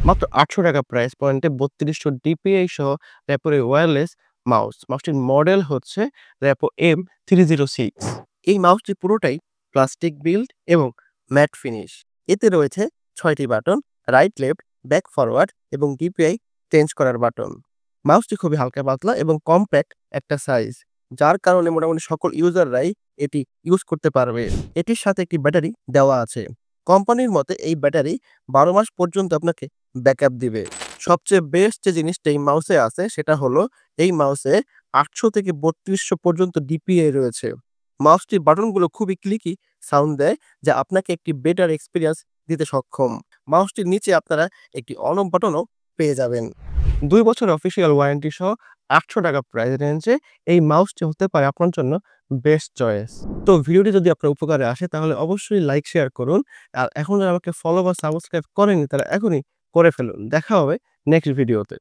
মাত্র ৳৮০০ প্রাইস পয়েন্টে ৩২০০ ডিপিআই সহ র্যাপোর এই ওয়্যারলেস মাউস। মাউসটির মডেল হচ্ছে র্যাপো M306। এই মাউসটি পুরোটাই প্লাস্টিক বিল্ড এবং ম্যাট ফিনিশ। এতে রয়েছে ৬টি button, right, left, back, forward এবং ডিপিআই চেঞ্জ করার বাটন। মাউসটি খুবই হালকা পাতলা এবং কম্প্যাক্ট একটা সাইজ, যার কারণে মোটামুটি সকল ইউজাররাই এটি ইউজ করতে পারবে। এটির সাথে একটি ব্যাটারি দেওয়া আছে। কোম্পানির মতে এই ব্যাটারি ১২ মাস পর্যন্ত আপনাকে ব্যাকআপ দিবে। সবচেয়ে বেস্ট যে জিনিসটা এই মাউসে আছে সেটা হলো এই মাউসে ৮০০ থেকে ৩২০০ পর্যন্ত ডিপিআই রয়েছে। মাউসটির বাটনগুলো খুবই ক্লিকি সাউন্ড দেয়, যা আপনাকে একটি বেটার এক্সপেরিয়েন্স দিতে সক্ষম। মাউসটির নিচে আপনারা একটি অন অফ বাটনও পেয়ে যাবেন। ২ বছর অফিসিয়াল ওয়ারেন্টি সহ ৳৮০০ প্রাইস রেঞ্জে এই মাউসটি হতে পারে আপনার জন্য বেস্ট চয়েস। তো ভিডিওটি যদি আপনার উপকারে আসে তাহলে অবশ্যই লাইক, শেয়ার করুন। আর এখন যারা আমাকে ফলো বা সাবস্ক্রাইব করেননি তারা এখনই করে ফেলুন। দেখা হবে নেক্সট ভিডিওতে।